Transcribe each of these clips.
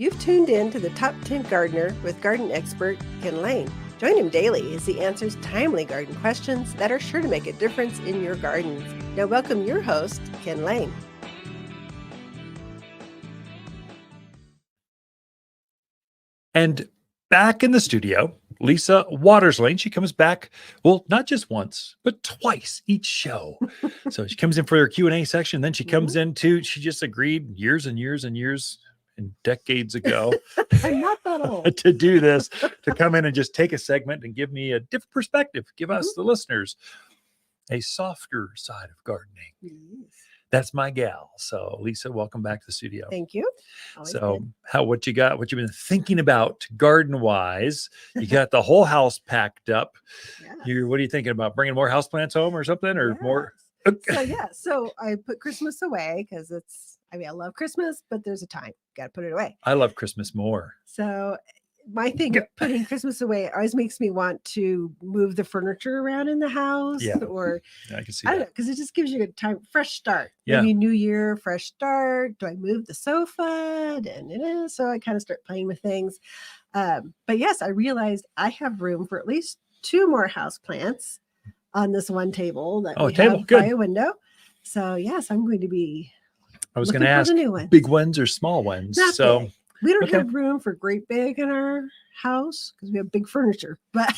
You've tuned in to the Top 10 Gardener with garden expert Ken Lain. Join him daily as he answers timely garden questions that are sure to make a difference in your gardens. Now welcome your host, Ken Lain. And back in the studio, Lisa Waterslane. She comes back, well, not just once, but twice each show. So she comes in for her Q&A section. Then she comes into, she just agreed years and years and years and decades ago I'm not that old. to do this, to come in and just take a segment and give me a different perspective, give us, the listeners, a softer side of gardening. Yes. That's my gal. So Lisa, welcome back to the studio. Thank you. Always good. What you got, what you've been thinking about garden wise? You got the whole house packed up. Yes. What are you thinking about? Bringing more houseplants home or something, or more? So I put Christmas away because I love Christmas, but there's a time. Got to put it away. I love Christmas more. So my thing of putting Christmas away always makes me want to move the furniture around in the house. Yeah. Or I can see I don't know, because it just gives you a time, fresh start. Yeah. Maybe New Year, fresh start. Do I move the sofa? So I kind of start playing with things. But yes, I realized I have room for at least 2 more houseplants on this one table that we have by a window. So yes, I'm going to be. I was going to ask big ones or small ones. Big. We don't have room for great big in our house because we have big furniture, but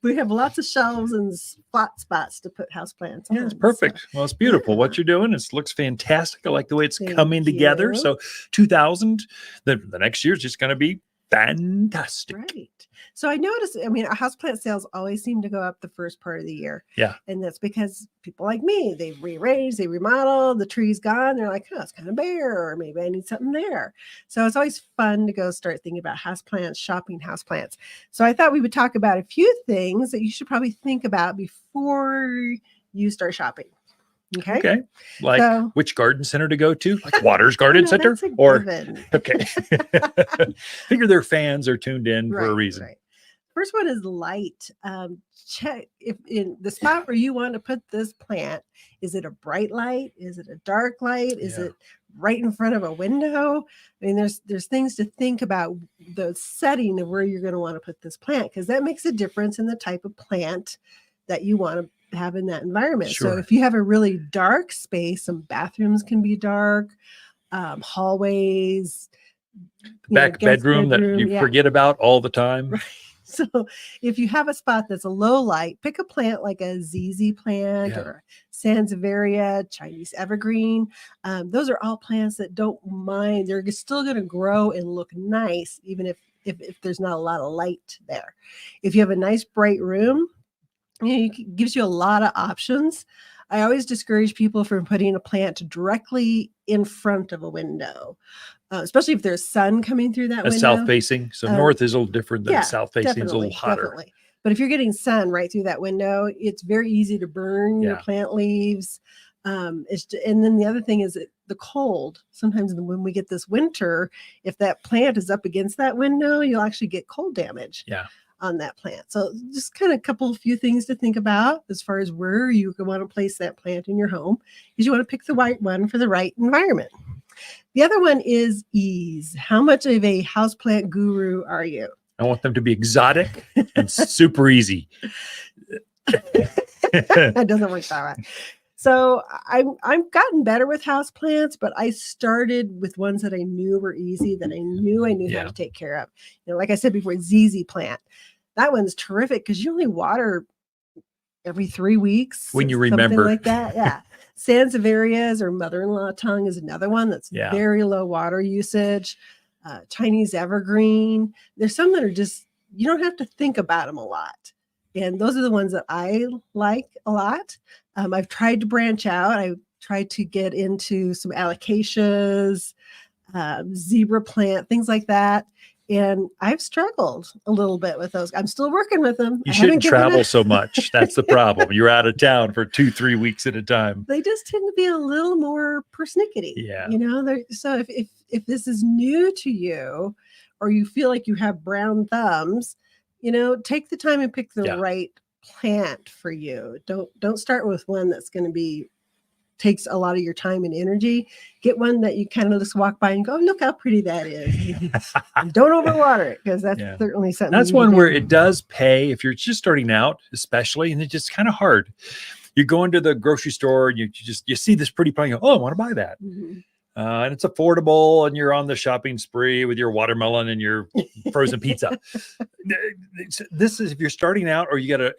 we have lots of shelves and flat spots to put houseplants on. Yeah, it's perfect. So, well, it's beautiful. What you're doing. It looks fantastic. I like the way it's coming together. So 2000, the next year is just going to be fantastic. Right. So I noticed, houseplant sales always seem to go up the first part of the year. Yeah. And that's because people like me, they rearrange, they remodel, the tree's gone. They're like, oh, it's kind of bare, or maybe I need something there. So it's always fun to go start thinking about houseplants, shopping houseplants. So I thought we would talk about a few things that you should probably think about before you start shopping. Okay. Like which garden center to go to? Like Waters Garden Center? Okay. Figure their fans are tuned in for a reason. Right. First one is light. Check if in the spot where you want to put this plant, is it a bright light? Is it a dark light? Is it right in front of a window? I mean, there's things to think about, the setting of where you're going to want to put this plant, because that makes a difference in the type of plant that you want to have in that environment. Sure. So if you have a really dark space, some bathrooms can be dark, hallways, back bedroom that you forget about all the time. Right. So if you have a spot that's a low light, pick a plant like a ZZ plant or Sansevieria, Chinese evergreen. Those are all plants that don't mind. They're still going to grow and look nice, even if there's not a lot of light there. If you have a nice bright room, it gives you a lot of options. I always discourage people from putting a plant directly in front of a window, especially if there's sun coming through that window. South facing. So north is a little different than south facing. It's a little hotter. Definitely. But if you're getting sun right through that window, it's very easy to burn your plant leaves. And then the other thing is the cold. Sometimes when we get this winter, if that plant is up against that window, you'll actually get cold damage. Yeah. On that plant. So just kind of a few things to think about as far as where you want to place that plant in your home, is you want to pick the right one for the right environment. The other one is ease. How much of a houseplant guru are you? I want them to be exotic and super easy. That doesn't work that way. So I've gotten better with houseplants, but I started with ones that I knew were easy, that I knew how to take care of. Like I said before, ZZ plant. That one's terrific because you only water every 3 weeks. When you remember. Like that, yeah. Sansevierias or mother-in-law tongue is another one that's very low water usage. Chinese evergreen. There's some that are just, you don't have to think about them a lot. And those are the ones that I like a lot. I've tried to branch out. I've tried to get into some alocasias, zebra plant, things like that. And I've struggled a little bit with those. I'm still working with them. You shouldn't travel so much. That's the problem. You're out of town for 2-3 weeks at a time. They just tend to be a little more persnickety. Yeah. So if this is new to you, or you feel like you have brown thumbs, take the time and pick the right plant for you. Don't start with one that's going to be takes a lot of your time and energy. Get one that you kind of just walk by and go, look how pretty that is. And don't overwater it, because that's certainly something. That's one where it does pay if you're just starting out, especially, and it's just kind of hard. You go into the grocery store and you see this pretty plant, you go, oh, I want to buy that. And it's affordable, and you're on the shopping spree with your watermelon and your frozen pizza. This is if you're starting out, or you got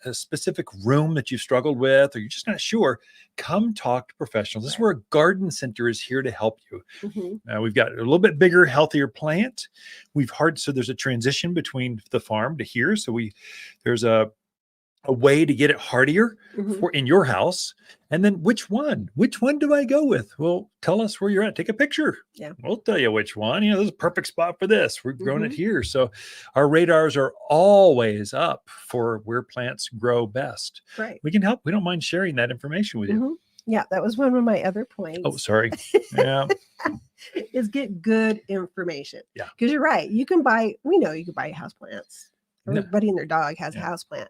a specific room that you've struggled with, or you're just not sure, come talk to professionals. This is where a garden center is here to help you. We've got a little bit bigger, healthier plant. So there's a transition between the farm to here. So there's a way to get it hardier for in your house. And then which one do I go with? Well, tell us where you're at. Take a picture. Yeah. We'll tell you which one. This is a perfect spot for this. We're growing it here. So our radars are always up for where plants grow best. Right. We can help. We don't mind sharing that information with you. Yeah, that was one of my other points. Oh, sorry. Yeah. Is get good information. Yeah. Because you're right. You can buy houseplants. Everybody and their dog has a houseplant.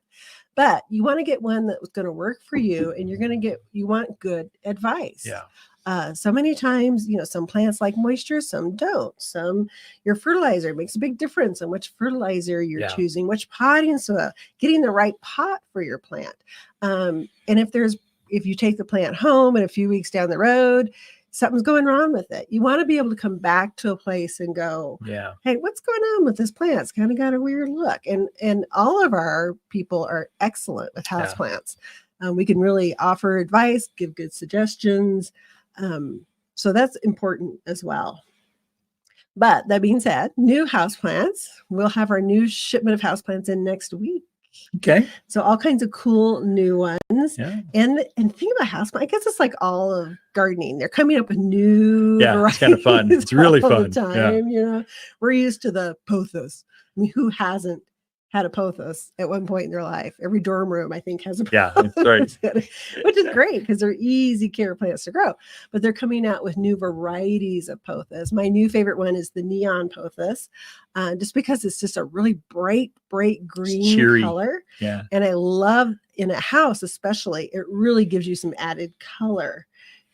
But you want to get one that's going to work for you, and you want good advice. Yeah. So many times, some plants like moisture, some don't. Your fertilizer makes a big difference in which fertilizer you're choosing, which potting soil, getting the right pot for your plant. And if you take the plant home and a few weeks down the road, something's going wrong with it, you want to be able to come back to a place and go, hey, what's going on with this plant? It's kind of got a weird look. And all of our people are excellent with houseplants. We can really offer advice, give good suggestions. So that's important as well. But that being said, new houseplants, we'll have our new shipment of houseplants in next week. Okay. So all kinds of cool new ones. Yeah. And think about houseplant. I guess it's like all of gardening. They're coming up with new varieties. It's kind of fun. It's really fun. The time, we're used to the pothos. I mean, who hasn't had a pothos at one point in their life? Every dorm room, I think, has a pothos. Yeah, that's right. Which is great because they're easy care plants to grow. But they're coming out with new varieties of pothos. My new favorite one is the neon pothos, just because it's just a really bright green cheery color. Yeah. And I love, in a house especially, it really gives you some added color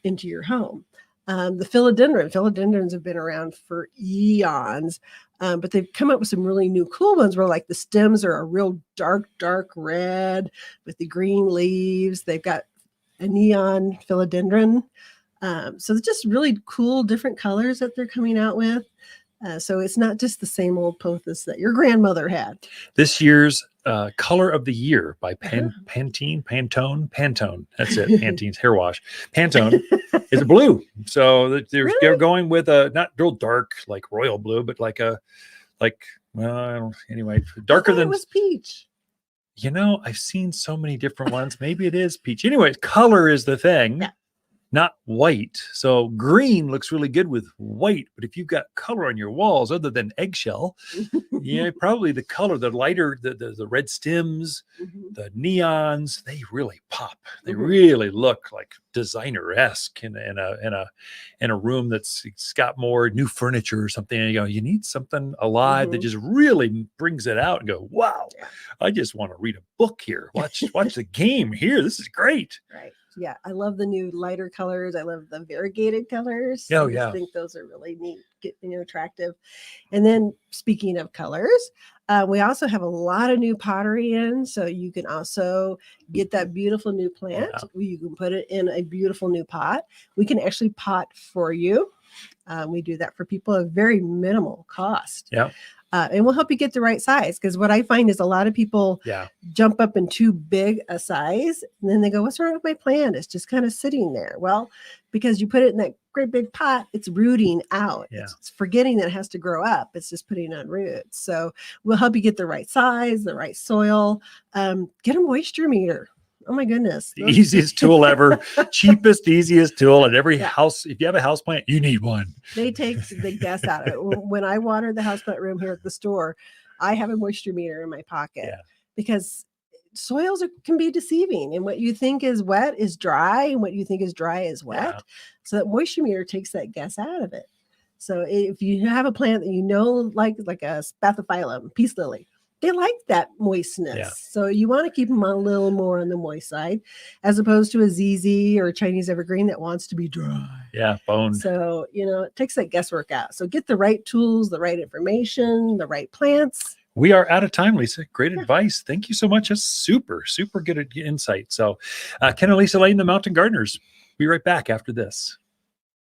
into your home. The philodendrons have been around for eons, but they've come up with some really new cool ones where like the stems are a real dark red with the green leaves. They've got a neon philodendron. So it's just really cool, different colors that they're coming out with. So it's not just the same old pothos that your grandmother had. This year's color of the year by Pantone. That's it. Pantene's hair wash. Pantone is blue. So they're going with a not real dark like royal blue, but anyway, darker than. It was peach. I've seen so many different ones. Maybe it is peach. Anyway, color is the thing. Yeah. Not white. So green looks really good with white, but if you've got color on your walls other than eggshell, probably the color, the lighter, the red stems, the neons, they really pop. They really look like designer-esque in a room it's got more new furniture or something. And you need something alive that just really brings it out and go, wow, I just want to read a book here. Watch the game here. This is great. Right. Yeah, I love the new lighter colors. I love the variegated colors. Oh, I think those are really neat, attractive. And then speaking of colors, we also have a lot of new pottery in. So you can also get that beautiful new plant. Yeah. You can put it in a beautiful new pot. We can actually pot for you. We do that for people at very minimal cost. Yeah. And we'll help you get the right size. Because what I find is a lot of people jump up in too big a size. And then they go, what's wrong with my plant? It's just kind of sitting there. Well, because you put it in that great big pot, it's rooting out. Yeah. It's forgetting that it has to grow up. It's just putting on roots. So we'll help you get the right size, the right soil. Get a moisture meter. Oh my goodness. The easiest tool ever. Cheapest, easiest tool at every house. If you have a house plant, you need one. They take the guess out of it. When I water the houseplant room here at the store, I have a moisture meter in my pocket because soils can be deceiving. And what you think is wet is dry, and what you think is dry is wet. Yeah. So that moisture meter takes that guess out of it. So if you have a plant that like a spathiphyllum, peace lily, They like that moistness. Yeah. So you want to keep them a little more on the moist side, as opposed to a ZZ or a Chinese evergreen that wants to be dry. Yeah, boned. So, it takes that guesswork out. So get the right tools, the right information, the right plants. We are out of time, Lisa. Great advice. Thank you so much. That's super good insight. So Ken and Lisa Lain, the Mountain Gardeners. Be right back after this.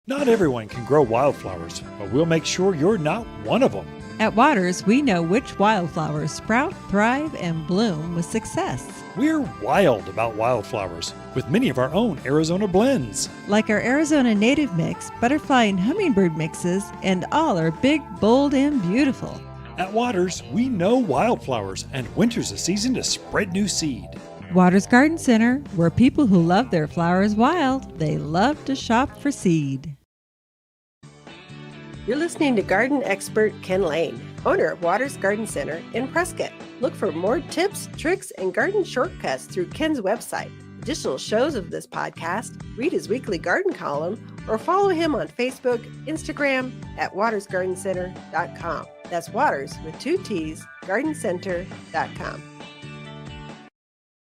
Not everyone can grow wildflowers, but we'll make sure you're not one of them. At Waters, we know which wildflowers sprout, thrive, and bloom with success. We're wild about wildflowers with many of our own Arizona blends. Like our Arizona native mix, butterfly and hummingbird mixes, and all are big, bold, and beautiful. At Waters, we know wildflowers, and winter's a season to spread new seed. Waters Garden Center, where people who love their flowers wild, they love to shop for seed. You're listening to garden expert Ken Lain, owner of Waters Garden Center in Prescott. Look for more tips, tricks, and garden shortcuts through Ken's website. Additional shows of this podcast, read his weekly garden column, or follow him on Facebook, Instagram at watersgardencenter.com. That's Waters with 2 T's, gardencenter.com.